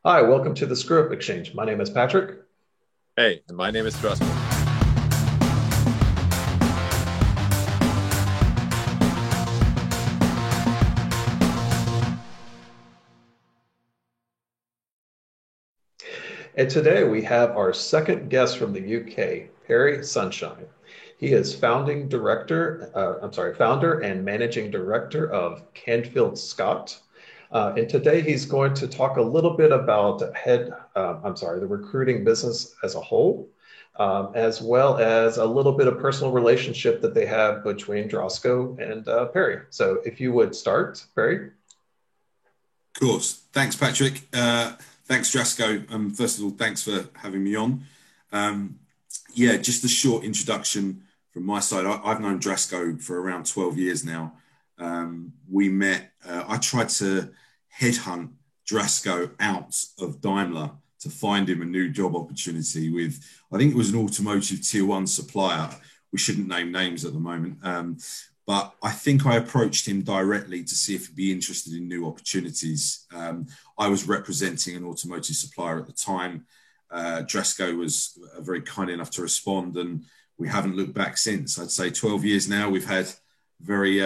Hi, welcome to the Screw Up Exchange. My name is Patrick. Hey, and my name is Drasko. And today we have our second guest from the UK, Perry Sunshine. He is founder and managing director of Canfield Scott. And today he's going to talk a little bit about the recruiting business as a whole, as well as a little bit of personal relationship that they have between Drosco and Perry. So if you would start, Perry. Of course. Thanks, Patrick. Thanks, Drasko. First of all, thanks for having me on. Um, yeah, just a short introduction from my side. I've known Drasko for around 12 years now. We met, I tried to headhunt Drasko out of Daimler to find him a new job opportunity with, I think it was an automotive tier one supplier. We shouldn't name names at the moment. But I think I approached him directly to see if he'd be interested in new opportunities. I was representing an automotive supplier at the time. Drasko was very kind enough to respond, and we haven't looked back since. I'd say 12 years now. We've had very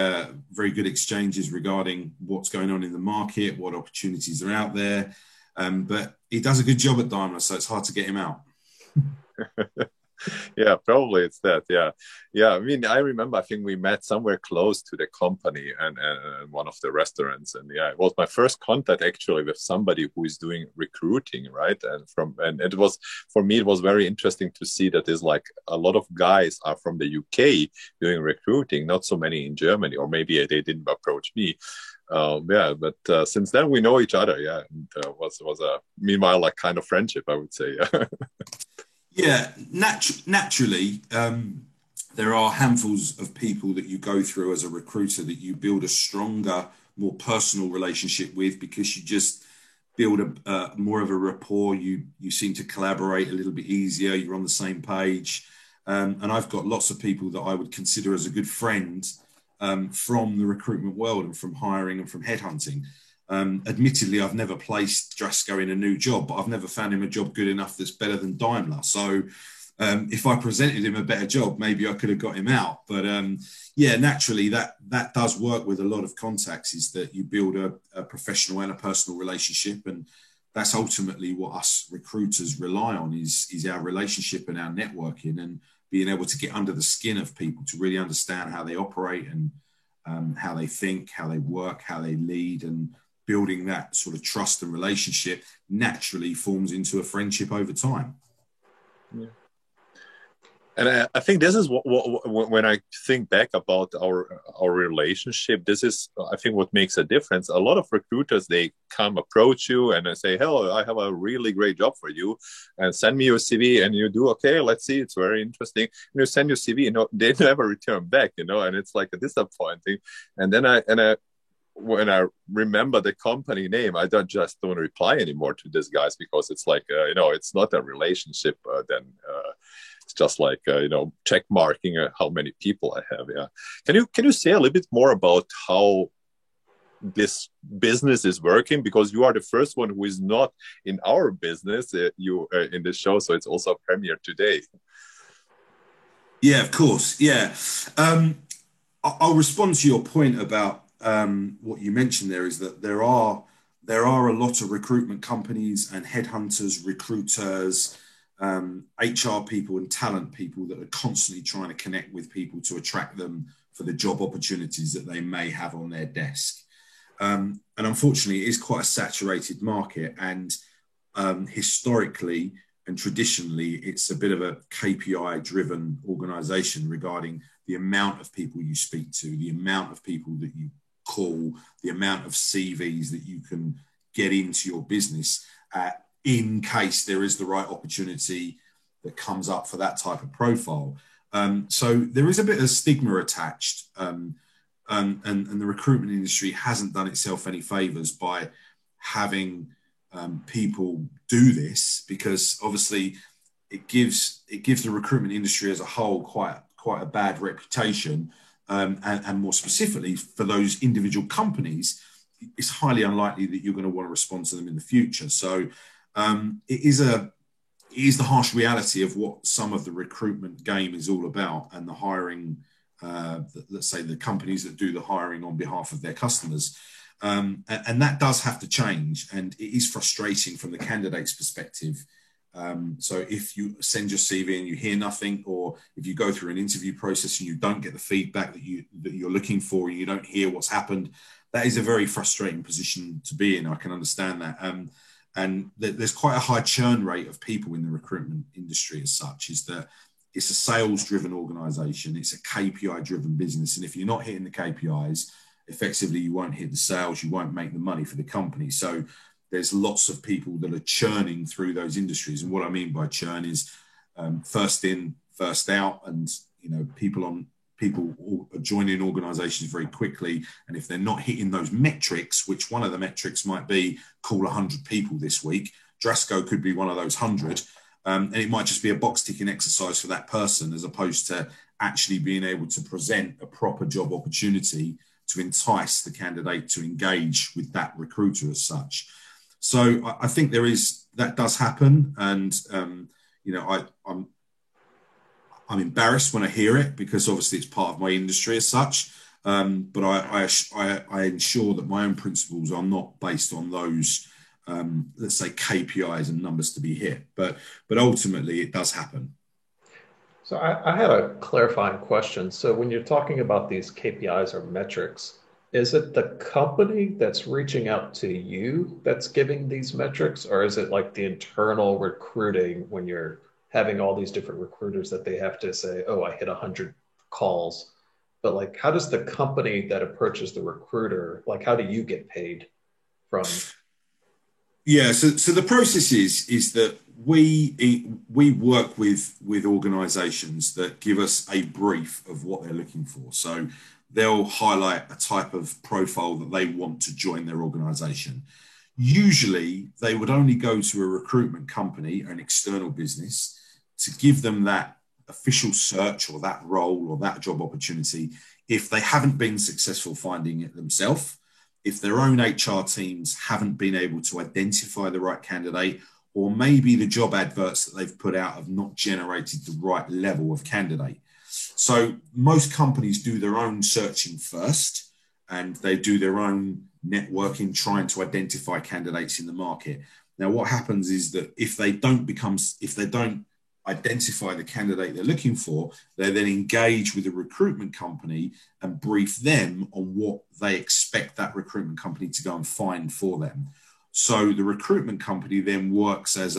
good exchanges regarding what's going on in the market, what opportunities are out there. But he does a good job at Daimler, so it's hard to get him out. Yeah, probably it's that. Yeah. I mean, I remember. I think we met somewhere close to the company and one of the restaurants, and yeah, it was my first contact actually with somebody who is doing recruiting, right? And it was for me. It was very interesting to see that there's like a lot of guys are from the UK doing recruiting, not so many in Germany, or maybe they didn't approach me. Yeah, but since then we know each other. Yeah, and was a meanwhile like kind of friendship, I would say. Yeah, naturally, there are handfuls of people that you go through as a recruiter that you build a stronger, more personal relationship with because you just build more of a rapport. You seem to collaborate a little bit easier. You're on the same page, and I've got lots of people that I would consider as a good friend from the recruitment world and from hiring and from headhunting. Admittedly, I've never placed Drasko in a new job, but I've never found him a job good enough that's better than Daimler. So if I presented him a better job, maybe I could have got him out. But yeah, naturally, that does work with a lot of contacts, is that you build a professional and a personal relationship. And that's ultimately what us recruiters rely on is our relationship and our networking and being able to get under the skin of people to really understand how they operate and how they think, how they work, how they lead, and building that sort of trust and relationship naturally forms into a friendship over time. Yeah. And I think this is when I think back about our relationship, this is, I think, what makes a difference. A lot of recruiters, they come approach you and they say, hello, I have a really great job for you, and send me your CV. And you do, okay, let's see, it's very interesting. And you send your CV, they never return back, and it's like a disappointing. And then when I remember the company name, I don't reply anymore to these guys because it's like, it's not a relationship. It's just like, check marking how many people I have. Yeah. Can you say a little bit more about how this business is working? Because you are the first one who is not in our business, you in the show. So it's also a premiere today. Yeah, of course. Yeah. I'll respond to your point about what you mentioned there, is that there are a lot of recruitment companies and headhunters, recruiters, HR people and talent people that are constantly trying to connect with people to attract them for the job opportunities that they may have on their desk. And unfortunately, it is quite a saturated market, and historically and traditionally, it's a bit of a KPI-driven organization regarding the amount of people you speak to, the amount of people that you call, the amount of CVs that you can get into your business in case there is the right opportunity that comes up for that type of profile. So there is a bit of stigma attached, and the recruitment industry hasn't done itself any favors by having people do this, because obviously it gives the recruitment industry as a whole quite a bad reputation, and more specifically for those individual companies, it's highly unlikely that you're going to want to respond to them in the future. So it is the harsh reality of what some of the recruitment game is all about, and the hiring, let's say the companies that do the hiring on behalf of their customers. And that does have to change, and it is frustrating from the candidate's perspective. So if you send your CV and you hear nothing, or if you go through an interview process and you don't get the feedback that you're looking for, and you don't hear what's happened, that is a very frustrating position to be in. I can understand that. And there's quite a high churn rate of people in the recruitment industry as such, is that it's a sales-driven organization. It's a KPI-driven business. And if you're not hitting the KPIs, effectively, you won't hit the sales, you won't make the money for the company. So there's lots of people that are churning through those industries. And what I mean by churn is first in, first out. And, people are joining organizations very quickly. And if they're not hitting those metrics, which one of the metrics might be call 100 people this week, Drasco could be one of those 100. And it might just be a box ticking exercise for that person, as opposed to actually being able to present a proper job opportunity to entice the candidate to engage with that recruiter as such. So I think that does happen. And, I'm embarrassed when I hear it, because obviously it's part of my industry as such. But I ensure that my own principles are not based on those, let's say, KPIs and numbers to be hit. But ultimately it does happen. So I had a clarifying question. So when you're talking about these KPIs or metrics, is it the company that's reaching out to you that's giving these metrics, or is it like the internal recruiting when you're having all these different recruiters that they have to say, oh, I hit 100 calls? But like, how does the company that approaches the recruiter, like, how do you get paid from? Yeah, so the process is that we work with organisations that give us a brief of what they're looking for. So they'll highlight a type of profile that they want to join their organisation. Usually, they would only go to a recruitment company, an external business, to give them that official search or that role or that job opportunity if they haven't been successful finding it themselves, if their own HR teams haven't been able to identify the right candidate, or maybe the job adverts that they've put out have not generated the right level of candidate. So most companies do their own searching first, and they do their own networking, trying to identify candidates in the market. Now, what happens is that if they don't identify the candidate they're looking for, they then engage with a recruitment company and brief them on what they expect that recruitment company to go and find for them. So the recruitment company then works as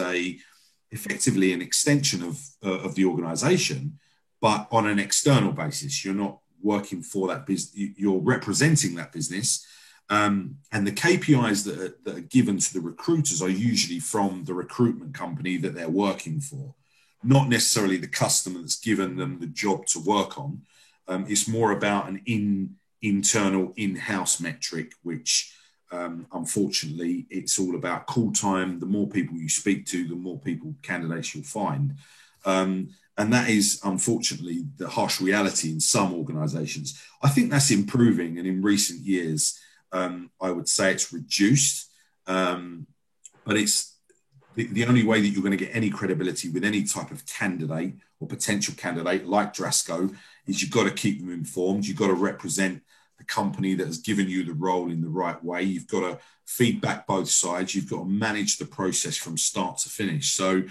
effectively an extension of the organization, but on an external basis. You're not working for that business, you're representing that business. And the KPIs that are given to the recruiters are usually from the recruitment company that they're working for, not necessarily the customer that's given them the job to work on. It's more about an internal in-house metric, which unfortunately it's all about call time. The more people you speak to, the more candidates you'll find. And that is unfortunately the harsh reality in some organizations. I think that's improving, and in recent years, I would say it's reduced, but it's the only way that you're going to get any credibility with any type of candidate or potential candidate like Drasco is you've got to keep them informed. You've got to represent the company that has given you the role in the right way. You've got to feedback both sides. You've got to manage the process from start to finish. So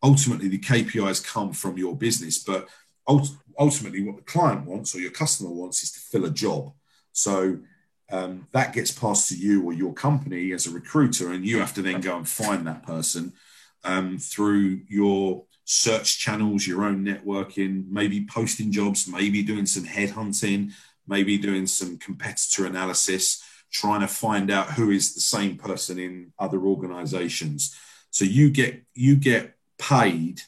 ultimately, the KPIs come from your business, but ultimately what the client wants or your customer wants is to fill a job. So that gets passed to you or your company as a recruiter, and you have to then go and find that person through your search channels, your own networking, maybe posting jobs, maybe doing some headhunting, maybe doing some competitor analysis, trying to find out who is the same person in other organizations. So you get paid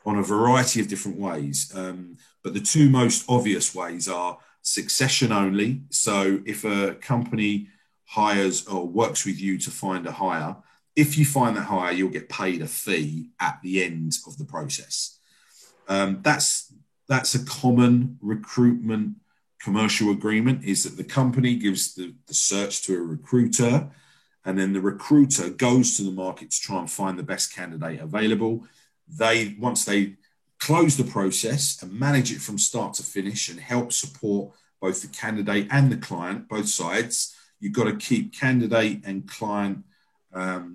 on a variety of different ways. But the two most obvious ways are succession only. So if a company hires or works with you to find a hire, if you find that hire, you'll get paid a fee at the end of the process. That's a common recruitment commercial agreement is that the company gives the search to a recruiter, and then the recruiter goes to the market to try and find the best candidate available. Once they close the process and manage it from start to finish and help support both the candidate and the client, both sides, you've got to keep candidate and client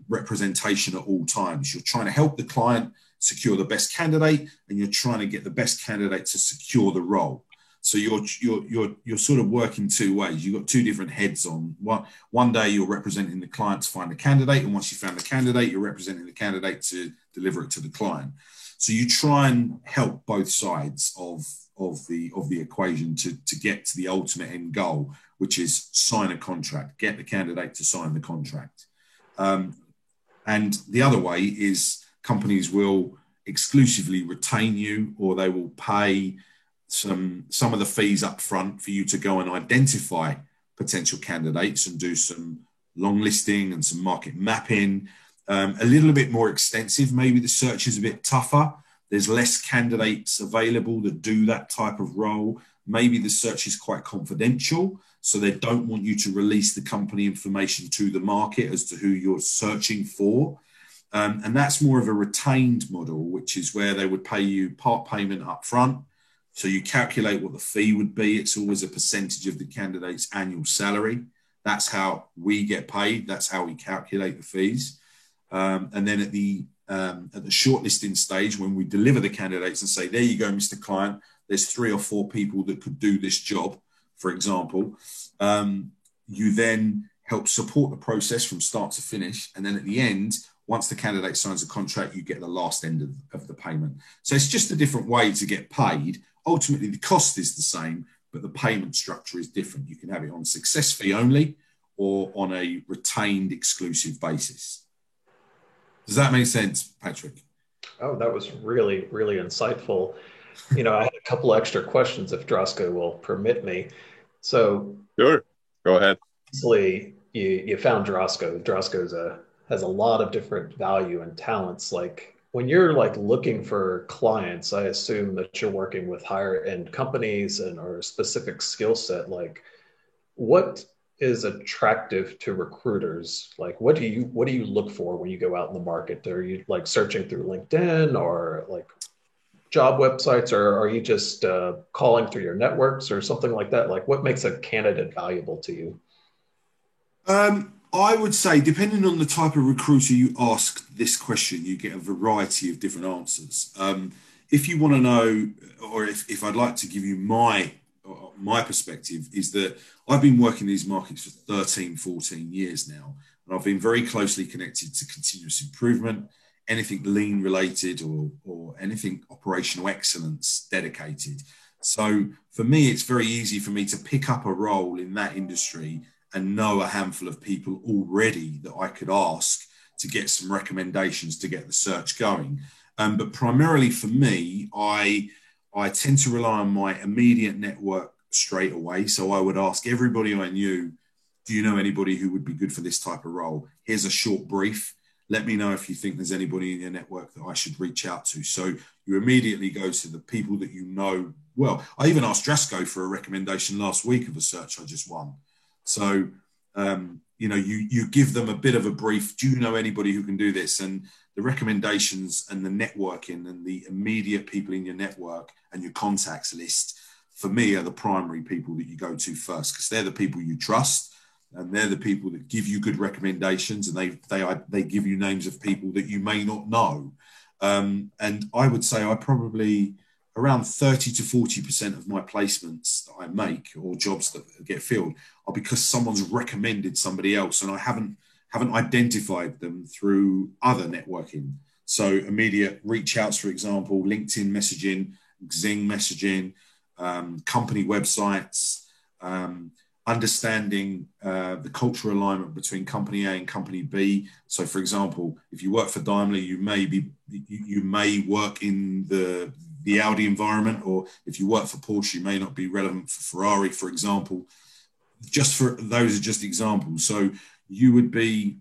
representation at all times. You're trying to help the client secure the best candidate, and you're trying to get the best candidate to secure the role. So you're sort of working two ways. You've got two different heads on. One day you're representing the client to find a candidate, and once you found the candidate, you're representing the candidate to deliver it to the client. So you try and help both sides of the equation to get to the ultimate end goal, which is sign a contract, get the candidate to sign the contract. And the other way is companies will exclusively retain you, or they will pay some of the fees up front for you to go and identify potential candidates and do some long listing and some market mapping. A little bit more extensive. Maybe the search is a bit tougher. There's less candidates available that do that type of role. Maybe the search is quite confidential, so they don't want you to release the company information to the market as to who you're searching for. And that's more of a retained model, which is where they would pay you part payment up front. So you calculate what the fee would be. It's always a percentage of the candidate's annual salary. That's how we get paid. That's how we calculate the fees. And then at the shortlisting stage, when we deliver the candidates and say, there you go, Mr. Client, there's 3 or 4 people that could do this job, for example, you then help support the process from start to finish. And then at the end, once the candidate signs a contract, you get the last end of the payment. So it's just a different way to get paid. Ultimately, the cost is the same, but the payment structure is different. You can have it on success fee only or on a retained exclusive basis. Does that make sense, Patrick? Oh, that was really, really insightful. You know, I had a couple extra questions if Drosko will permit me. So, sure, go ahead. Obviously, you found Drosko. Drosko has a lot of different value and talents. Like when you're like looking for clients, I assume that you're working with higher end companies or a specific skill set. Like, what is attractive to recruiters? Like, what do you look for when you go out in the market? Are you like searching through LinkedIn or like job websites, or are you just calling through your networks or something like that? Like, what makes a candidate valuable to you? I would say, depending on the type of recruiter you ask this question, you get a variety of different answers. If you want to know, or if I'd like to give you my perspective, is that I've been working in these markets for 13, 14 years now, and I've been very closely connected to continuous improvement, anything lean related or anything operational excellence dedicated. So for me, it's very easy for me to pick up a role in that industry and know a handful of people already that I could ask to get some recommendations to get the search going. But primarily for me, I tend to rely on my immediate network straight away. So I would ask everybody I knew, do you know anybody who would be good for this type of role? Here's a short brief. Let me know if you think there's anybody in your network that I should reach out to. So you immediately go to the people that you know well. I even asked Drosko for a recommendation last week of a search I just won. So, you give them a bit of a brief. Do you know anybody who can do this? And the recommendations and the networking and the immediate people in your network and your contacts list, for me, are the primary people that you go to first, because they're the people you trust and they're the people that give you good recommendations, and they give you names of people that you may not know. And I would say I probably around 30 to 40% of my placements that I make or jobs that get filled are because someone's recommended somebody else and I haven't identified them through other networking. So immediate reach outs, for example, LinkedIn messaging, Xing messaging, company websites, understanding the cultural alignment between company A and company B. So, for example, if you work for Daimler, you may work in the Audi environment, or if you work for Porsche, you may not be relevant for Ferrari, for example. Those are just examples. So you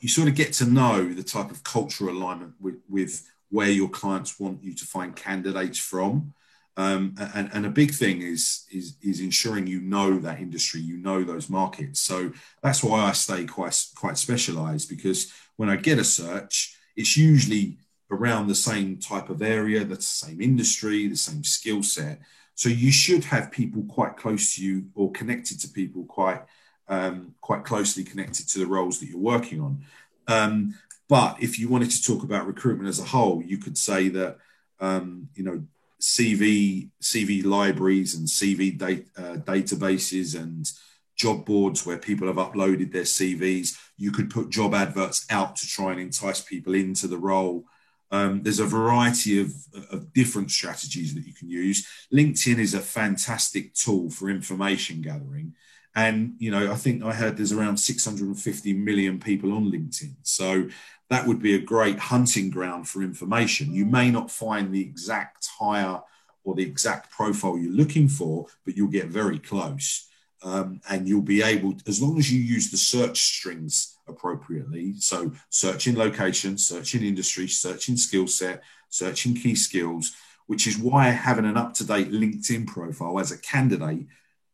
sort of get to know the type of cultural alignment with where your clients want you to find candidates from. And a big thing is ensuring you know that industry, you know those markets. So that's why I stay quite specialized, because when I get a search, it's usually around the same type of area, the same industry, the same skill set. So you should have people quite close to you, or connected to people quite closely connected to the roles that you're working on. But if you wanted to talk about recruitment as a whole, you could say that, CV libraries and CV databases and job boards where people have uploaded their CVs. You could put job adverts out to try and entice people into the role. There's a variety of different strategies that you can use. LinkedIn is a fantastic tool for information gathering. And, I think I heard there's around 650 million people on LinkedIn. So that would be a great hunting ground for information. You may not find the exact hire or the exact profile you're looking for, but you'll get very close. And you'll be able, as long as you use the search strings appropriately, so searching location, searching industry, searching skill set, searching key skills, which is why having an up-to-date LinkedIn profile as a candidate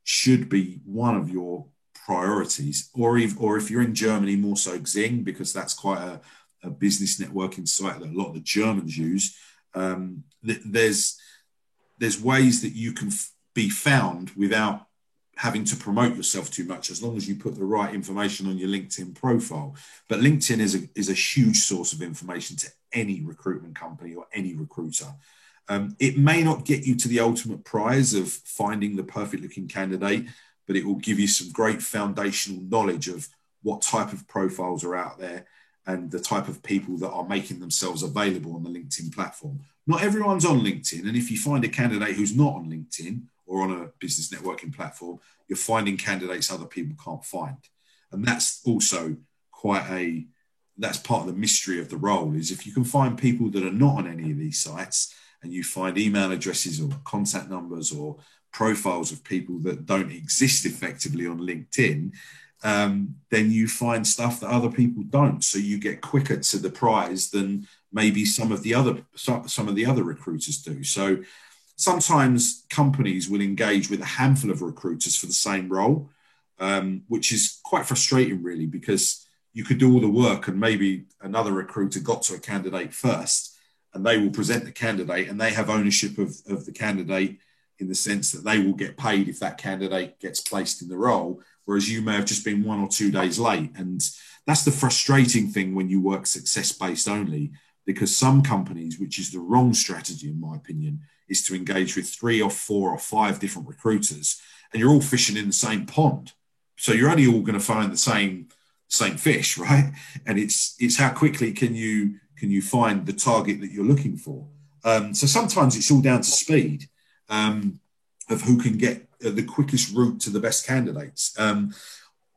should be one of your priorities. Or if you're in Germany, more so Xing, because that's quite a business networking site that a lot of the Germans use. There's ways that you can be found without having to promote yourself too much, as long as you put the right information on your LinkedIn profile. But LinkedIn is a huge source of information to any recruitment company or any recruiter. It may not get you to the ultimate prize of finding the perfect looking candidate, but it will give you some great foundational knowledge of what type of profiles are out there and the type of people that are making themselves available on the LinkedIn platform. Not everyone's on LinkedIn. And if you find a candidate who's not on LinkedIn or on a business networking platform, you're finding candidates other people can't find. And that's also that's part of the mystery of the role, is if you can find people that are not on any of these sites, and you find email addresses or contact numbers or profiles of people that don't exist effectively on LinkedIn, then you find stuff that other people don't. So you get quicker to the prize than maybe some of the other recruiters do. So sometimes companies will engage with a handful of recruiters for the same role, which is quite frustrating, really, because you could do all the work and maybe another recruiter got to a candidate first, and they will present the candidate and they have ownership of the candidate, in the sense that they will get paid if that candidate gets placed in the role, whereas you may have just been 1 or 2 days late. And that's the frustrating thing when you work success-based only, because some companies, which is the wrong strategy in my opinion, is to engage with 3 or 4 or 5 different recruiters, and you're all fishing in the same pond. So you're only all going to find the same fish, right? And it's how quickly can you find the target that you're looking for. So sometimes it's all down to speed of who can get the quickest route to the best candidates. I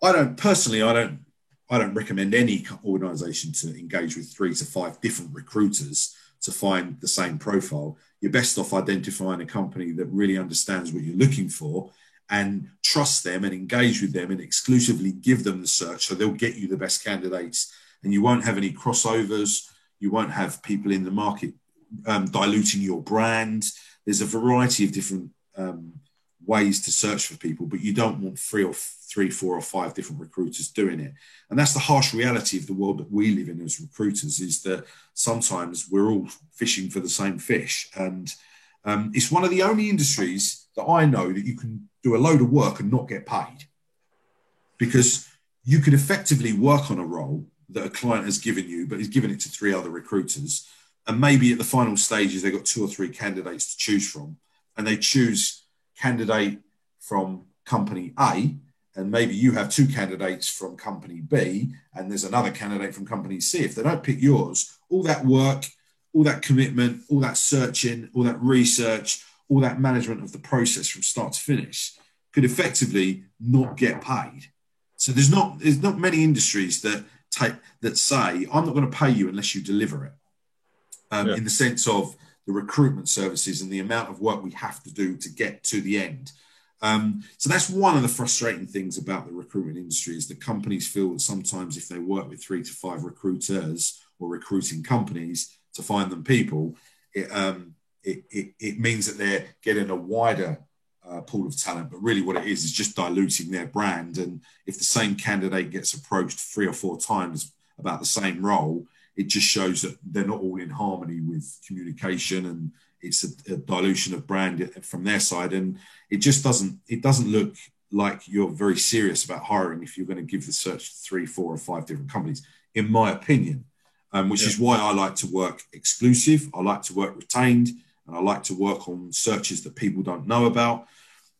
don't recommend any organisation to engage with 3 to 5 different recruiters to find the same profile. You're best off identifying a company that really understands what you're looking for and trust them and engage with them and exclusively give them the search, so they'll get you the best candidates, and you won't have any crossovers. You won't have people in the market diluting your brand. There's a variety of different ways to search for people, but you don't want 3, 4 or 5 different recruiters doing it. And that's the harsh reality of the world that we live in as recruiters, is that sometimes we're all fishing for the same fish. And it's one of the only industries that I know that you can do a load of work and not get paid, because you could effectively work on a role that a client has given you, but he's given it to 3 other recruiters. And maybe at the final stages, they've got 2 or 3 candidates to choose from, and they choose candidate from company A, and maybe you have 2 candidates from company B, and there's another candidate from company C. If they don't pick yours, all that work, all that commitment, all that searching, all that research, all that management of the process from start to finish could effectively not get paid. So there's not many industries that say, I'm not going to pay you unless you deliver it. In the sense of the recruitment services and the amount of work we have to do to get to the end. So that's one of the frustrating things about the recruitment industry, is that companies feel that sometimes if they work with 3 to 5 recruiters or recruiting companies to find them people, it means that they're getting a wider pool of talent, but really what it is just diluting their brand. And if the same candidate gets approached 3 or 4 times about the same role, it just shows that they're not all in harmony with communication, and it's a dilution of brand from their side. And it doesn't look like you're very serious about hiring if you're going to give the search to 3, 4 or 5 different companies, in my opinion, which is why I like to work exclusive. I like to work retained, and I like to work on searches that people don't know about.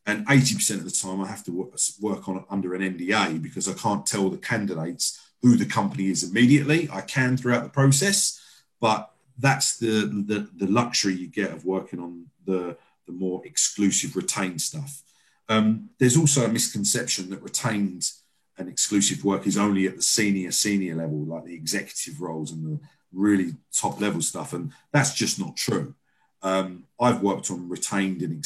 And 80% of the time I have to work on under an NDA, because I can't tell the candidates who the company is immediately. I can throughout the process, but that's the luxury you get of working on the more exclusive retained stuff. There's also a misconception that retained and exclusive work is only at the senior level, like the executive roles and the really top level stuff. And that's just not true. I've worked on retained and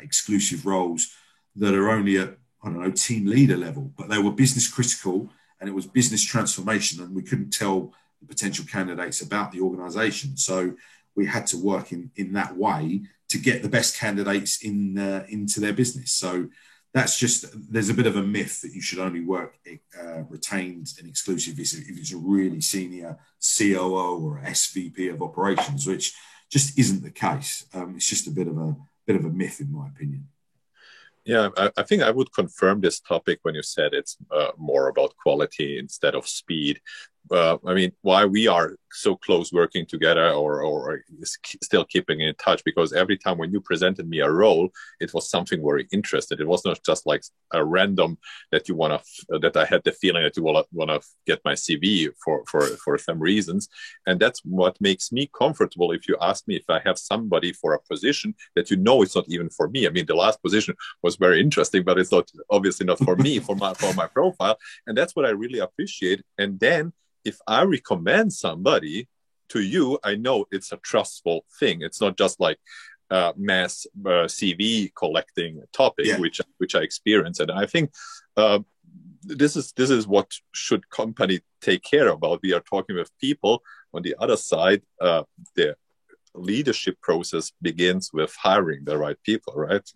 exclusive roles that are only at, I don't know, team leader level, but they were business critical, and it was business transformation, and we couldn't tell the potential candidates about the organization. So we had to work in that way to get the best candidates into their business. So that's there's a bit of a myth that you should only work retained and exclusive if it's a really senior COO or SVP of operations, which just isn't the case. It's just a bit of a myth, in my opinion. Yeah, I think I would confirm this topic when you said it's more about quality instead of speed. I mean, why we are so close working together or still keeping in touch, because every time when you presented me a role, it was something very interesting. It was not just like a random that I had the feeling that you want to get my CV for some reasons. And that's what makes me comfortable. If you ask me if I have somebody for a position that it's not even for me. I mean, the last position was very interesting, but it's not obviously not for me, for my profile. And that's what I really appreciate. And then if I recommend somebody to you, I know it's a trustful thing. It's not just like mass CV collecting topic, which I experience. And I think this is what should company take care about. We are talking with people. On the other side, the leadership process begins with hiring the right people, right?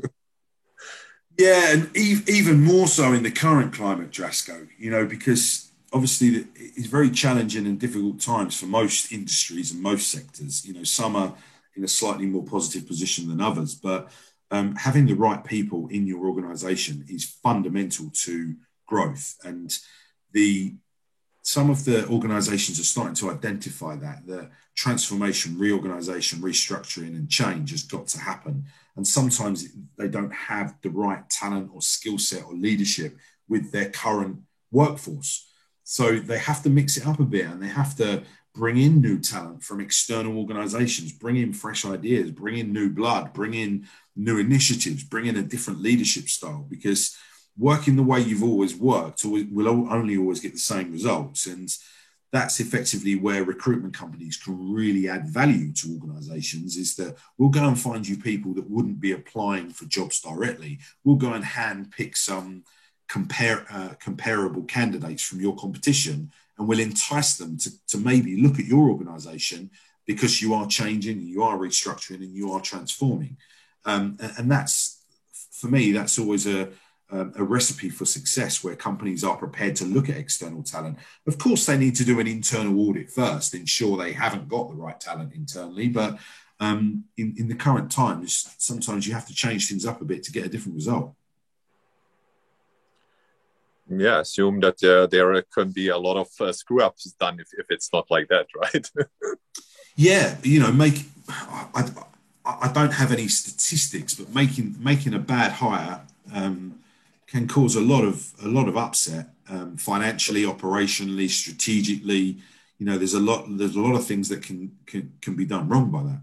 Yeah, and even more so in the current climate, Drasko, because obviously it's very challenging and difficult times for most industries and most sectors. Some are in a slightly more positive position than others, but having the right people in your organization is fundamental to growth. And some of the organizations are starting to identify that the transformation, reorganization, restructuring and change has got to happen. And sometimes they don't have the right talent or skill set or leadership with their current workforce. So they have to mix it up a bit, and they have to bring in new talent from external organizations, bring in fresh ideas, bring in new blood, bring in new initiatives, bring in a different leadership style, because working the way you've always worked will only always get the same results. And that's effectively where recruitment companies can really add value to organizations, is that we'll go and find you people that wouldn't be applying for jobs directly. We'll go and hand pick some comparable candidates from your competition, and will entice them to maybe look at your organization because you are changing, you are restructuring, and you are transforming. And that's, for me, that's always a recipe for success, where companies are prepared to look at external talent. Of course, they need to do an internal audit first, ensure they haven't got the right talent internally. But in the current times, sometimes you have to change things up a bit to get a different result. Yeah, assume that there can be a lot of screw-ups done if it's not like that, right? Yeah, I don't have any statistics, but making a bad hire can cause a lot of upset, financially, operationally, strategically. There's a lot of things that can be done wrong by that.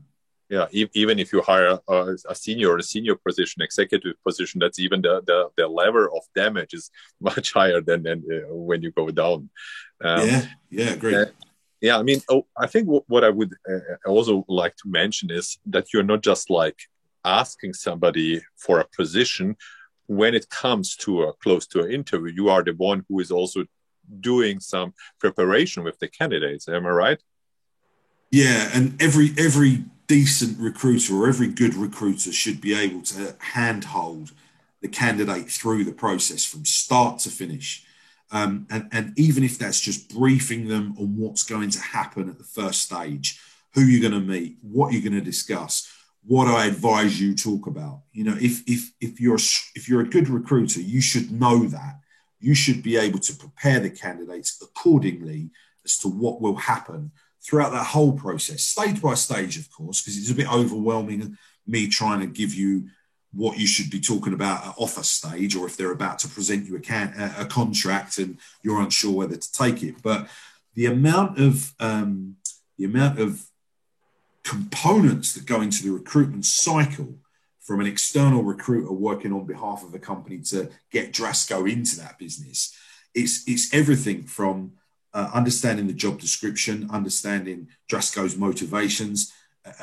Yeah, even if you hire a senior position, executive position, that's even the level of damage is much higher than when you go down. Great. Yeah, I mean, I think what I would also like to mention is that you're not just like asking somebody for a position. When it comes to close to an interview, you are the one who is also doing some preparation with the candidates. Am I right? Yeah, and every decent recruiter or every good recruiter should be able to handhold the candidate through the process from start to finish. And even if that's just briefing them on what's going to happen at the first stage, who you're going to meet, what you're going to discuss, what I advise you talk about. You know, if you're a good recruiter, you should know that. You should be able to prepare the candidates accordingly as to what will happen throughout that whole process, stage by stage, of course, because it's a bit overwhelming me trying to give you what you should be talking about at offer stage, or if they're about to present you a contract and you're unsure whether to take it. But the amount of components that go into the recruitment cycle from an external recruiter working on behalf of a company to get Drasco into that business, it's everything from understanding the job description, understanding Drasco's motivations,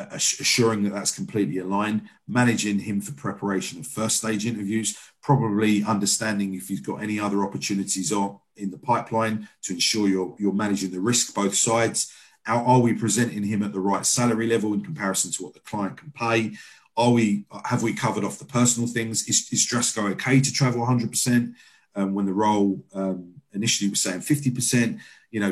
assuring that that's completely aligned, managing him for preparation of first stage interviews, probably understanding if he's got any other opportunities in the pipeline to ensure you're managing the risk both sides. Are we presenting him at the right salary level in comparison to what the client can pay? Have we covered off the personal things? Is Drasco okay to travel 100% when the role initially was saying 50%? You know,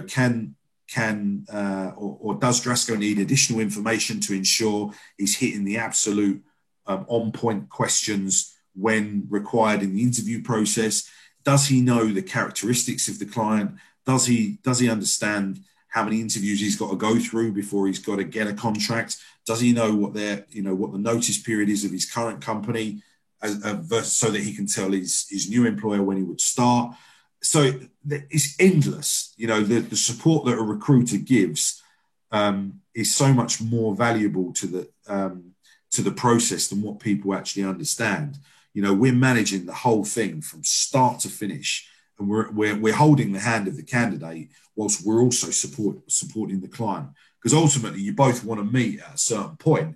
or does Drasco need additional information to ensure he's hitting the absolute on-point questions when required in the interview process? Does he know the characteristics of the client? Does he understand how many interviews he's got to go through before he's got to get a contract? Does he know what the notice period is of his current company, so that he can tell his new employer when he would start? So it's endless. You know, the support that a recruiter gives is so much more valuable to the process than what people actually understand. You know, we're managing the whole thing from start to finish, and we're holding the hand of the candidate whilst we're also supporting the client, because ultimately you both want to meet at a certain point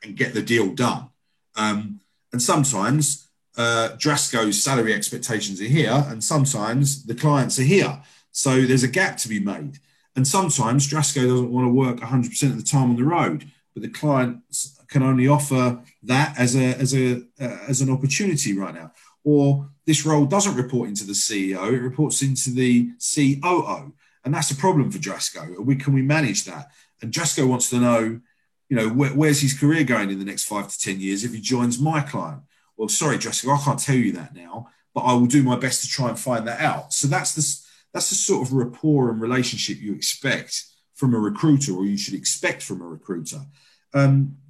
and get the deal done. And sometimes Drasco's salary expectations are here, and sometimes the clients are here. So there's a gap to be made. And sometimes Drasco doesn't want to work 100% of the time on the road, but the client can only offer that as an opportunity right now. Or this role doesn't report into the CEO, it reports into the COO. And that's a problem for Drasco. Can we manage that? And Drasco wants to know, you know, where's his career going in the next 5 to 10 years if he joins my client? Well, sorry, Drasco, I can't tell you that now, but I will do my best to try and find that out. So that's the sort of rapport and relationship you expect from a recruiter, or you should expect from a recruiter.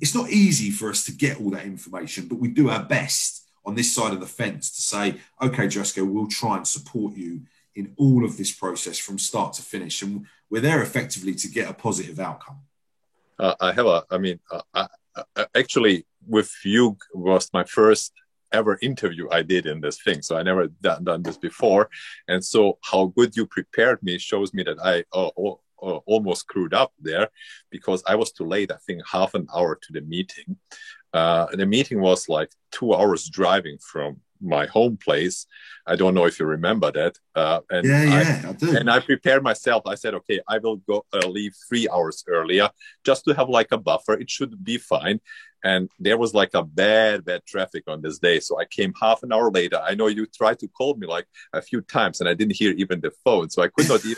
It's not easy for us to get all that information, but we do our best on this side of the fence to say, okay, Drasco, we'll try and support you in all of this process from start to finish. And we're there effectively to get a positive outcome. Actually, with you was my first ever interview I did in this thing. So I never done this before. And so how good you prepared me shows me that I almost screwed up there, because I was too late, I think half an hour to the meeting. The meeting was like 2 hours driving from my home place. I don't know if you remember that. I do. And I prepared myself. I said, okay, I will leave 3 hours earlier just to have like a buffer. It should be fine. And there was like a bad traffic on this day. So I came half an hour later. I know you tried to call me like a few times and I didn't hear even the phone. So I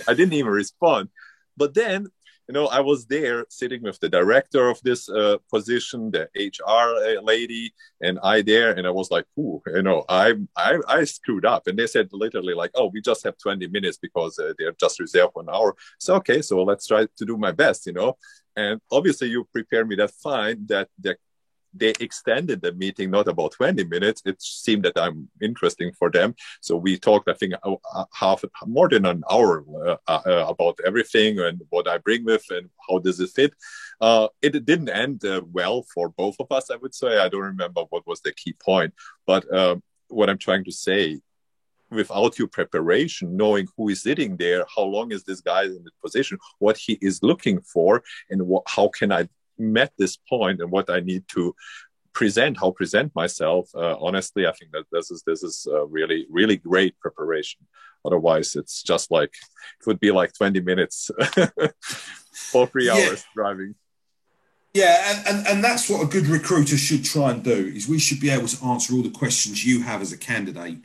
I didn't even respond. But then, you know, I was there sitting with the director of this position, the HR lady, and I there, and I was like, ooh, you know, I screwed up. And they said literally like, oh, we just have 20 minutes because they're just reserved 1 hour. So, okay, so let's try to do my best, you know. And obviously you prepared me that fine that they extended the meeting, not about 20 minutes. It seemed that I'm interesting for them. So we talked, I think, more than an hour about everything and what I bring with and how does it fit. It didn't end well for both of us, I would say. I don't remember what was the key point. But what I'm trying to say, without your preparation, knowing who is sitting there, how long is this guy in the position, what he is looking for, and how can I met this point and what I need to present myself. Honestly, I think that this is really, really great preparation. Otherwise, it's just like, it would be like 20 minutes or 3 hours driving. Yeah, and that's what a good recruiter should try and do, is we should be able to answer all the questions you have as a candidate.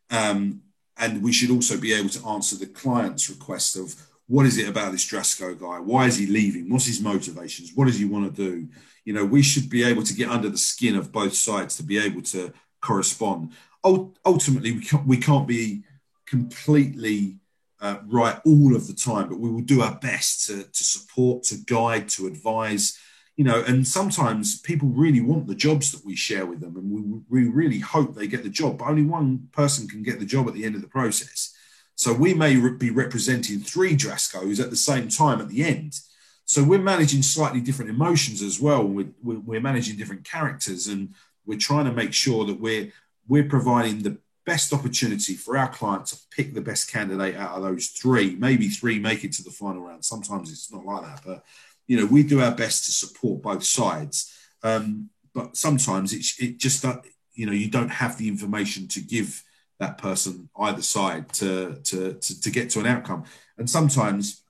And we should also be able to answer the client's request of what is it about this Drasco guy? Why is he leaving? What's his motivations? What does he want to do? You know, we should be able to get under the skin of both sides to be able to correspond. Ultimately, we can't be completely right all of the time, but we will do our best to support, to guide, to advise. You know, and sometimes people really want the jobs that we share with them, and we really hope they get the job, but only one person can get the job at the end of the process. So we may be representing 3 Drascos at the same time at the end. So we're managing slightly different emotions as well. We're managing different characters, and we're trying to make sure that we're providing the best opportunity for our client to pick the best candidate out of those 3. Maybe 3 make it to the final round. Sometimes it's not like that, but you know, we do our best to support both sides. But sometimes it just, you know, you don't have the information to give that person either side to get to an outcome. And sometimes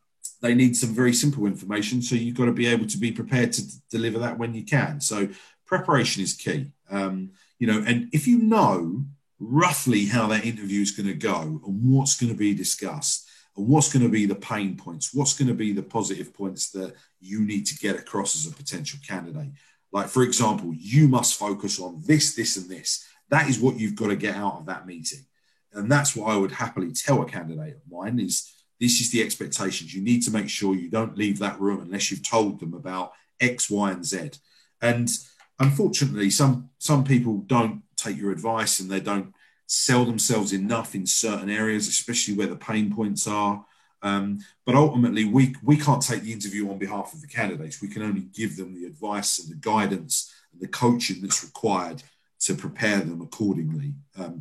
they need some very simple information. So you've got to be able to be prepared to deliver that when you can. So preparation is key. You know, and if you know roughly how that interview is going to go and what's going to be discussed, and what's going to be the pain points, what's going to be the positive points that you need to get across as a potential candidate. Like, for example, you must focus on this, this, and this. That is what you've got to get out of that meeting. And that's what I would happily tell a candidate of mine is this is the expectations. You need to make sure you don't leave that room unless you've told them about X, Y, and Z. And unfortunately, some people don't take your advice, and they don't sell themselves enough in certain areas, especially where the pain points are. But ultimately, we can't take the interview on behalf of the candidates. We can only give them the advice and the guidance and the coaching that's required to prepare them accordingly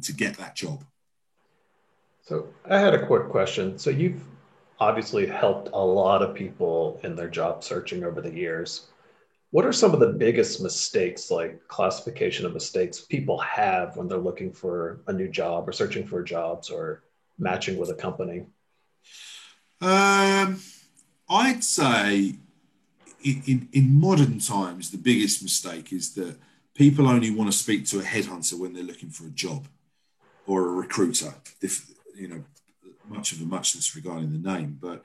to get that job. So I had a quick question. So you've obviously helped a lot of people in their job searching over the years. What are some of the biggest mistakes, like classification of mistakes, people have when they're looking for a new job or searching for jobs or matching with a company? I'd say in modern times, the biggest mistake is that people only want to speak to a headhunter when they're looking for a job, or a recruiter. If, you know, much of a muchness regarding the name, but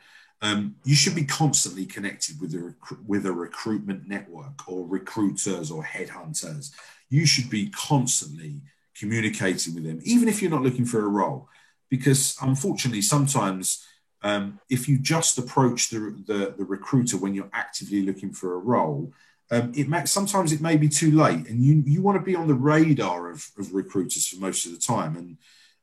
you should be constantly connected with a recruitment network or recruiters or headhunters. You should be constantly communicating with them, even if you're not looking for a role, because unfortunately, sometimes if you just approach the recruiter when you're actively looking for a role, sometimes it may be too late, and you want to be on the radar of recruiters for most of the time.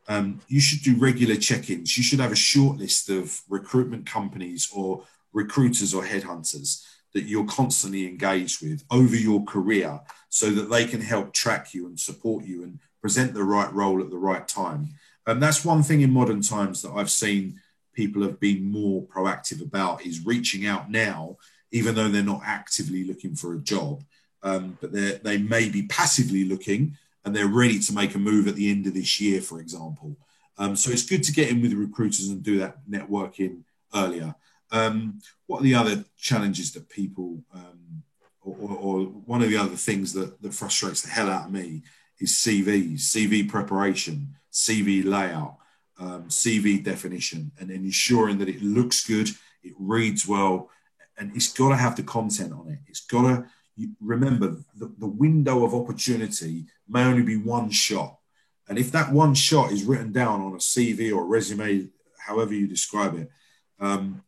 And you should do regular check-ins. You should have a short list of recruitment companies or recruiters or headhunters that you're constantly engaged with over your career, so that they can help track you and support you and present the right role at the right time. And that's one thing in modern times that I've seen people have been more proactive about, is reaching out now, even though they're not actively looking for a job, but they may be passively looking, and they're ready to make a move at the end of this year, for example. So it's good to get in with the recruiters and do that networking earlier. What are the other challenges that people, or one of the other things that frustrates the hell out of me is CVs, CV preparation, CV layout, CV definition, and then ensuring that it looks good, it reads well, and it's got to have the content on it. It's got to, remember, the window of opportunity may only be one shot. And if that one shot is written down on a CV or a resume, however you describe it,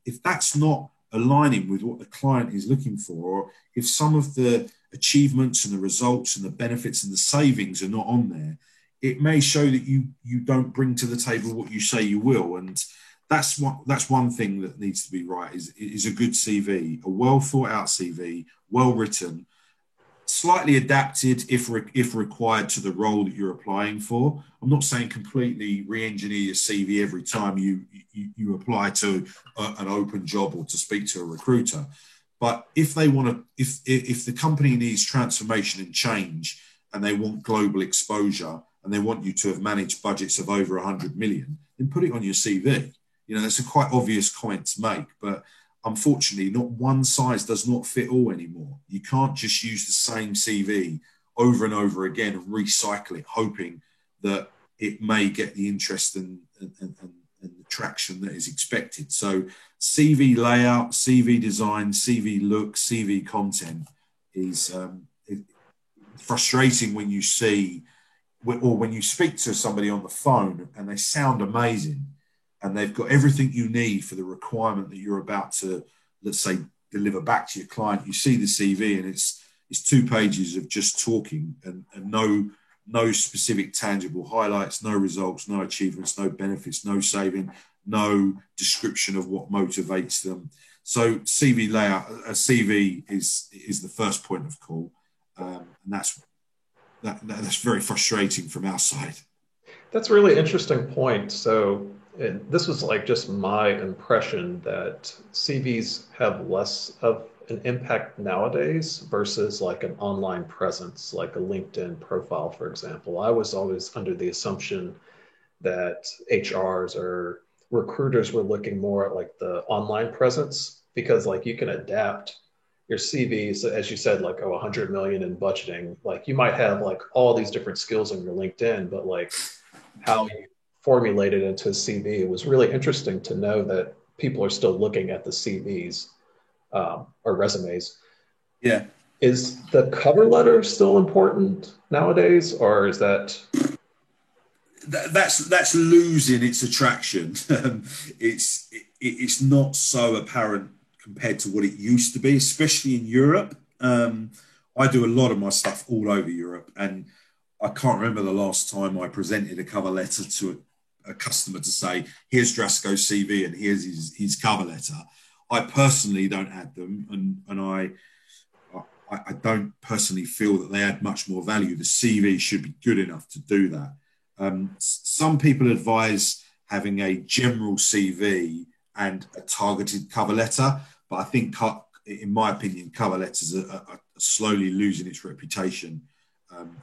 if that's not aligning with what the client is looking for, or if some of the achievements and the results and the benefits and the savings are not on there, it may show that you don't bring to the table what you say you will. And that's one thing that needs to be right, is a good CV, a well thought out CV, well written, slightly adapted if required to the role that you're applying for. I'm not saying completely re-engineer your CV every time you apply to an open job or to speak to a recruiter. But if they want to, if the company needs transformation and change, and they want global exposure, and they want you to have managed budgets of over 100 million, then put it on your CV. You know, that's a quite obvious comment to make, but unfortunately, not one size does not fit all anymore. You can't just use the same CV over and over again and recycle it, hoping that it may get the interest and the traction that is expected. So CV layout, CV design, CV look, CV content is frustrating when you see, or when you speak to somebody on the phone and they sound amazing and they've got everything you need for the requirement that you're about to, let's say, deliver back to your client. You see the CV and it's 2 pages of just talking and no specific tangible highlights, no results, no achievements, no benefits, no saving, no description of what motivates them. So CV layout, a CV is the first point of call, and that's very frustrating from our side. That's a really interesting point. So, and this was like just my impression that CVs have less of an impact nowadays versus like an online presence, like a LinkedIn profile, for example. I was always under the assumption that HRs or recruiters were looking more at like the online presence because like you can adapt your CVs, as you said, like, 100 million in budgeting. Like you might have like all these different skills on your LinkedIn, but like how you formulate it into a CV, it was really interesting to know that people are still looking at the CVs or resumes. Yeah. Is the cover letter still important nowadays, or is that's losing its attraction? It's not so apparent compared to what it used to be, especially in Europe. I do a lot of my stuff all over Europe, and I can't remember the last time I presented a cover letter to a customer to say, here's Drasko's CV and here's his cover letter. I personally don't add them, and I don't personally feel that they add much more value. The CV should be good enough to do that. Some people advise having a general CV and a targeted cover letter, but I think, in my opinion, cover letters are slowly losing its reputation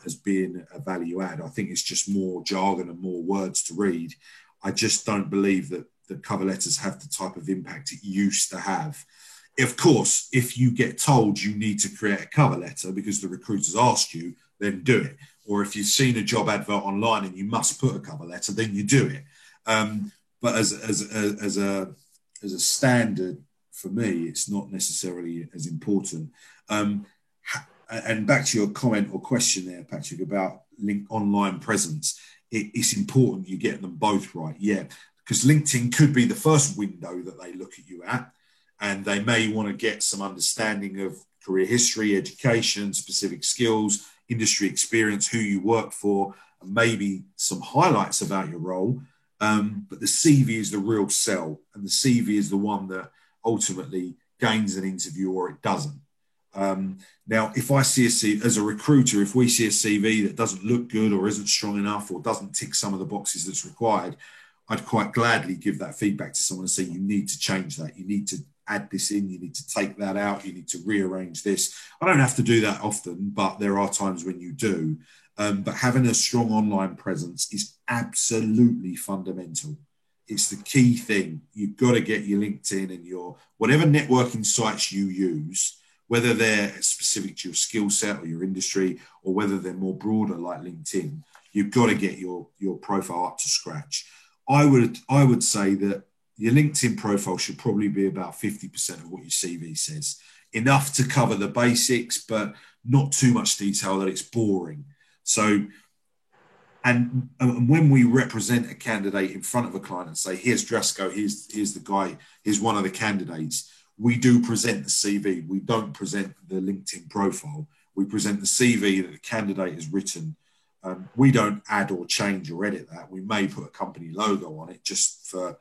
as being a value add. I think it's just more jargon and more words to read. I just don't believe that the cover letters have the type of impact it used to have. Of course, if you get told you need to create a cover letter because the recruiter's asked you, then do it. Or if you've seen a job advert online and you must put a cover letter, then you do it. But as a standard, for me, it's not necessarily as important. And back to your comment or question there, Patrick, about online presence, it's important you get them both right. Yeah, because LinkedIn could be the first window that they look at you at, and they may want to get some understanding of career history, education, specific skills, industry experience, who you work for, and maybe some highlights about your role. But the CV is the real sell, and the CV is the one that ultimately gains an interview or it doesn't. Now, if I see a CV, as a recruiter, if we see a CV that doesn't look good or isn't strong enough or doesn't tick some of the boxes that's required, I'd quite gladly give that feedback to someone and say, you need to change that. You need to add this in. You need to take that out. You need to rearrange this. I don't have to do that often, but there are times when you do. But having a strong online presence is absolutely fundamental. It's the key thing. You've got to get your LinkedIn and your whatever networking sites you use, whether they're specific to your skill set or your industry, or whether they're more broader like LinkedIn, you've got to get your profile up to scratch. I would say that your LinkedIn profile should probably be about 50% of what your CV says. Enough to cover the basics, but not too much detail that it's boring. So, and when we represent a candidate in front of a client and say, here's Drasko, here's the guy, here's one of the candidates, we do present the CV. We don't present the LinkedIn profile. We present the CV that the candidate has written. We don't add or change or edit that. We may put a company logo on it just for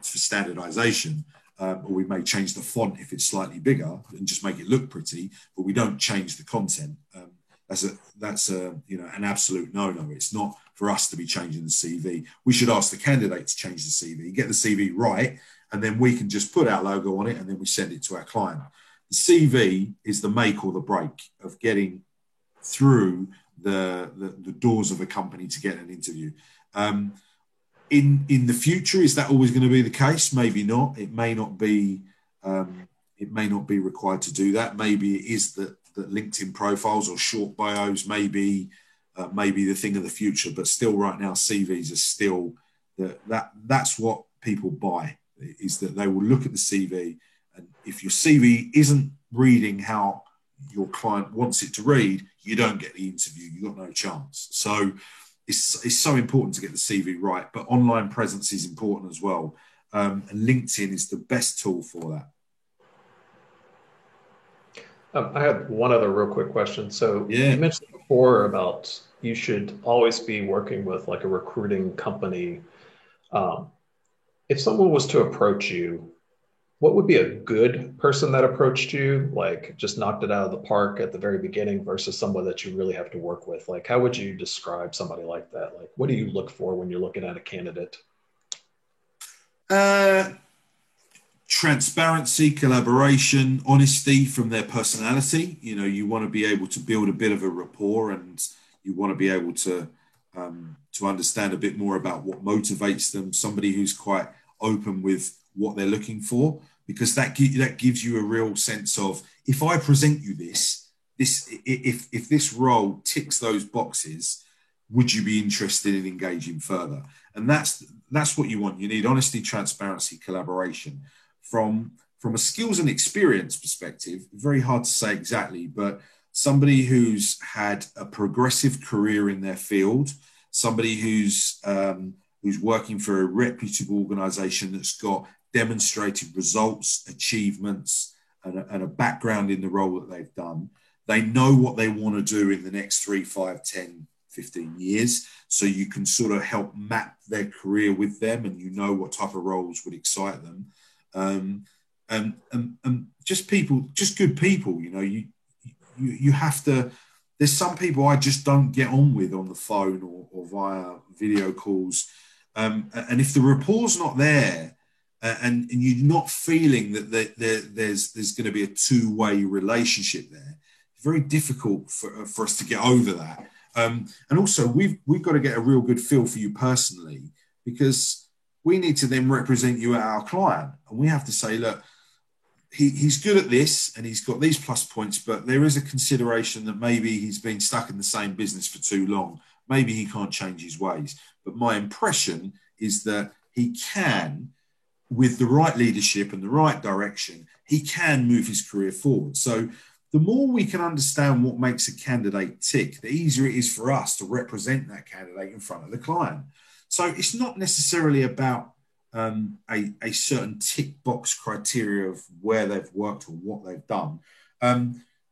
standardization, or we may change the font if it's slightly bigger and just make it look pretty, but we don't change the content. That's an absolute no-no. It's not for us to be changing the CV. We should ask the candidate to change the CV, get the CV right, and then we can just put our logo on it and then we send it to our client. The CV is the make or the break of getting through the doors of a company to get an interview. In the future, is that always going to be the case? Maybe not. It may not be It may not be required to do that. Maybe it is that LinkedIn profiles or short bios may be the thing of the future, but still right now CVs are still that's what people buy, is that they will look at the CV, and if your CV isn't reading how your client wants it to read, you don't get the interview. You've got no chance. So it's so important to get the CV right, but online presence is important as well. And LinkedIn is the best tool for that. I have one other real quick question. So Yeah. You mentioned before about you should always be working with like a recruiting company. If someone was to approach you, what would be a good person that approached you, like just knocked it out of the park at the very beginning versus someone that you really have to work with? Like, how would you describe somebody like that? Like, what do you look for when you're looking at a candidate? Transparency, collaboration, honesty from their personality. You know, you want to be able to build a bit of a rapport, and you want to be able to understand a bit more about what motivates them. Somebody who's quite open with what they're looking for, because that gives you a real sense of, if I present you this, if this role ticks those boxes, would you be interested in engaging further? And that's what you want. You need honesty, transparency, collaboration. From a skills and experience perspective, very hard to say exactly, but somebody who's had a progressive career in their field, somebody who's working for a reputable organization that's got demonstrated results, achievements, and a background in the role that they've done. They know what they want to do in the next 3, 5, 10, 15 years. So you can sort of help map their career with them, and you know what type of roles would excite them. And just good people, you know, you have to, there's some people I just don't get on with on the phone or via video calls. And if the rapport's not there, and you're not feeling that there's going to be a two-way relationship there, it's very difficult for us to get over that. And also, we've got to get a real good feel for you personally, because we need to then represent you at our client. And we have to say, look, he's good at this and he's got these plus points, but there is a consideration that maybe he's been stuck in the same business for too long. Maybe he can't change his ways. But my impression is that he can, with the right leadership and the right direction, he can move his career forward. So the more we can understand what makes a candidate tick, the easier it is for us to represent that candidate in front of the client. So it's not necessarily about a certain tick box criteria of where they've worked or what they've done.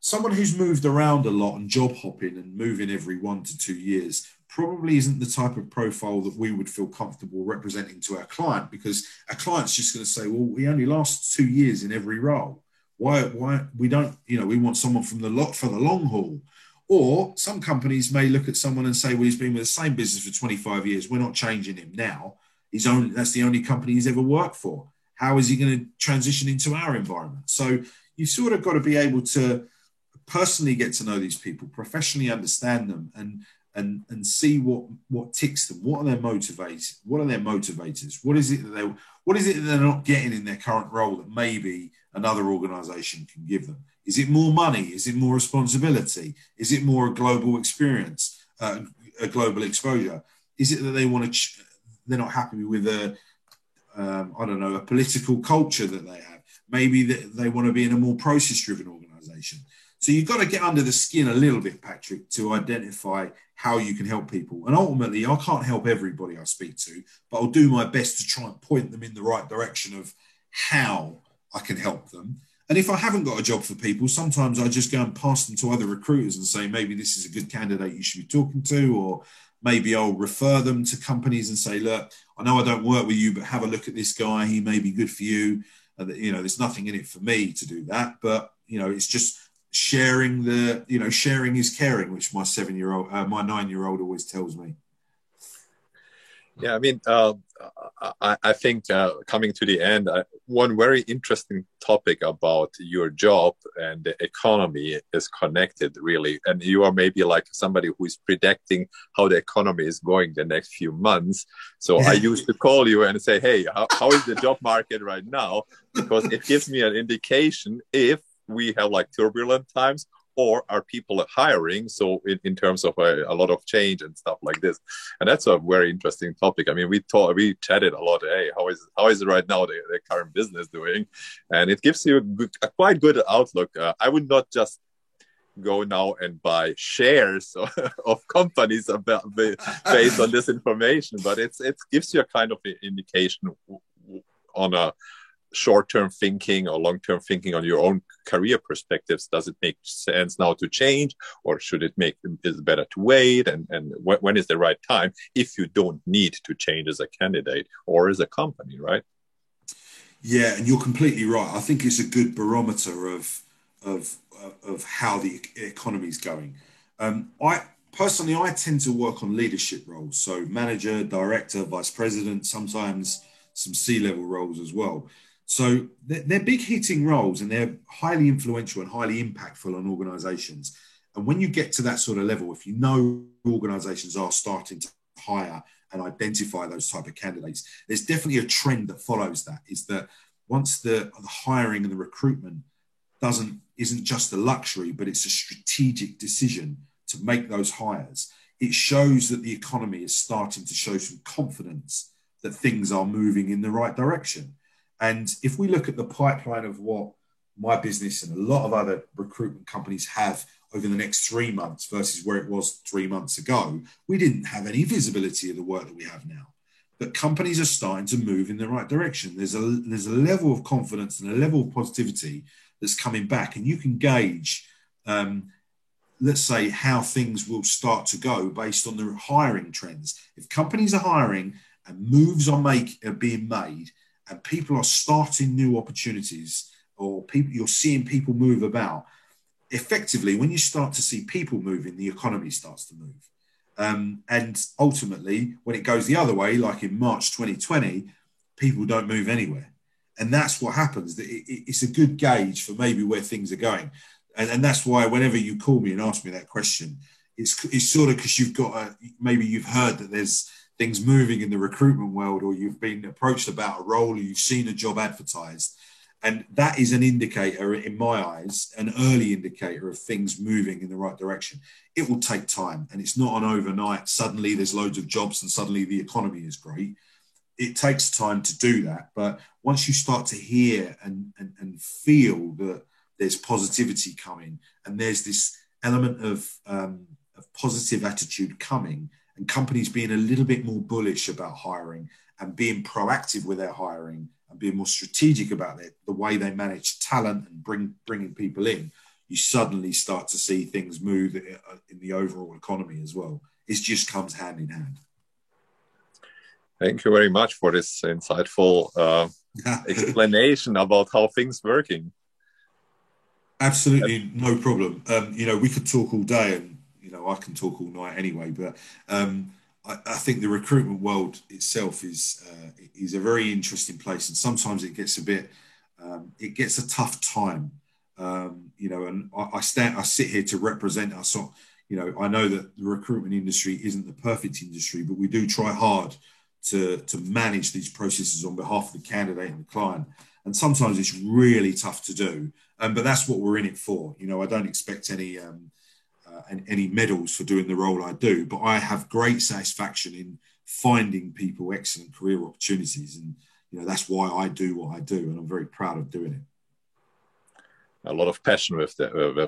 Someone who's moved around a lot and job hopping and moving every 1 to 2 years probably isn't the type of profile that we would feel comfortable representing to our client, because our client's just going to say, well, we only last 2 years in every role. Why we don't, you know, we want someone for the long haul. Or some companies may look at someone and say, well, he's been with the same business for 25 years. We're not changing him now. That's the only company he's ever worked for. How is he going to transition into our environment? So you've sort of got to be able to personally get to know these people, professionally understand them, and see what ticks them. What are their motivators? What are their motivators? What is it that they're not getting in their current role that maybe another organization can give them? Is it more money? Is it more responsibility? Is it more a global experience, a global exposure? Is it that they want to, they're not happy with a political culture that they have? Maybe they want to be in a more process-driven organization. So you've got to get under the skin a little bit, Patrick, to identify how you can help people. And ultimately, I can't help everybody I speak to, but I'll do my best to try and point them in the right direction of how I can help them. And if I haven't got a job for people, sometimes I just go and pass them to other recruiters and say, maybe this is a good candidate you should be talking to, or maybe I'll refer them to companies and say, look, I know I don't work with you, but have a look at this guy. He may be good for you. You know, there's nothing in it for me to do that, but, you know, it's just sharing is caring, which my 9-year-old always tells me. Yeah, I mean, I think coming to the end, one very interesting topic about your job and the economy is connected, really. And you are maybe like somebody who is predicting how the economy is going the next few months. So I used to call you and say, hey, how is the job market right now? Because it gives me an indication if we have like turbulent times, or are people hiring? So in terms of a lot of change and stuff like this, and that's a very interesting topic. I mean, we chatted a lot. Hey, how is it right now the current business doing? And it gives you a quite good outlook. I would not just go now and buy shares of companies based on this information, but it gives you a kind of indication on a short-term thinking or long-term thinking on your own career perspectives. Does it make sense now to change, or should it is it better to wait? And when is the right time if you don't need to change as a candidate or as a company, right? Yeah, and you're completely right. I think it's a good barometer of how the economy is going. I tend to work on leadership roles, so manager, director, vice president, sometimes some C-level roles as well. So they're big hitting roles, and they're highly influential and highly impactful on organizations. And when you get to that sort of level, if you know organizations are starting to hire and identify those type of candidates, there's definitely a trend that follows that, is that once the hiring and the recruitment isn't just a luxury, but it's a strategic decision to make those hires, it shows that the economy is starting to show some confidence that things are moving in the right direction. And if we look at the pipeline of what my business and a lot of other recruitment companies have over the next 3 months versus where it was 3 months ago, we didn't have any visibility of the work that we have now. But companies are starting to move in the right direction. There's a level of confidence and a level of positivity that's coming back. And you can gauge, let's say, how things will start to go based on the hiring trends. If companies are hiring and moves are being made, and people are starting new opportunities, or you're seeing people move about, effectively, when you start to see people moving, the economy starts to move. And ultimately, when it goes the other way, like in March 2020, people don't move anywhere. And that's what happens. It's a good gauge for maybe where things are going. And that's why whenever you call me and ask me that question, it's sort of because maybe you've heard that there's things moving in the recruitment world, or you've been approached about a role, or you've seen a job advertised. And that is an indicator, in my eyes, an early indicator of things moving in the right direction. It will take time, and it's not an overnight, suddenly there's loads of jobs and suddenly the economy is great. It takes time to do that. But once you start to hear and feel that there's positivity coming, and there's this element of positive attitude coming, and companies being a little bit more bullish about hiring and being proactive with their hiring and being more strategic about the way they manage talent and bringing people in, you suddenly start to see things move in the overall economy as well. It just comes hand in hand. Thank you very much for this insightful explanation about how things working. Absolutely, no problem. We could talk all day, and I can talk all night anyway, but I think the recruitment world itself is a very interesting place, and sometimes it gets a tough time, and I sit here to represent us. I know that the recruitment industry isn't the perfect industry, but we do try hard to manage these processes on behalf of the candidate and the client, and sometimes it's really tough to do, but that's what we're in it for. I don't expect any medals for doing the role I do, but I have great satisfaction in finding people excellent career opportunities, and that's why I do what I do, and I'm very proud of doing it. A lot of passion with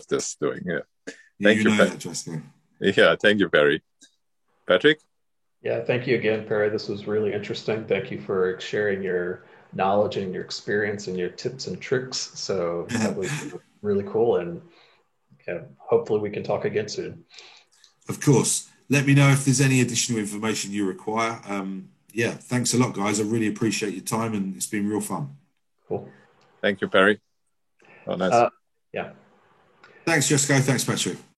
this doing. Yeah. Thank you, Jessica. Yeah, thank you, Perry. Patrick? Yeah, thank you again, Perry. This was really interesting. Thank you for sharing your knowledge and your experience and your tips and tricks. So that was really cool, and hopefully we can talk again soon. Of course. Let me know if there's any additional information you require. Thanks a lot, guys. I really appreciate your time, and it's been real fun. Cool. Thank you, Perry. Oh, nice. Yeah. Thanks, Jessica. Thanks, Patrick.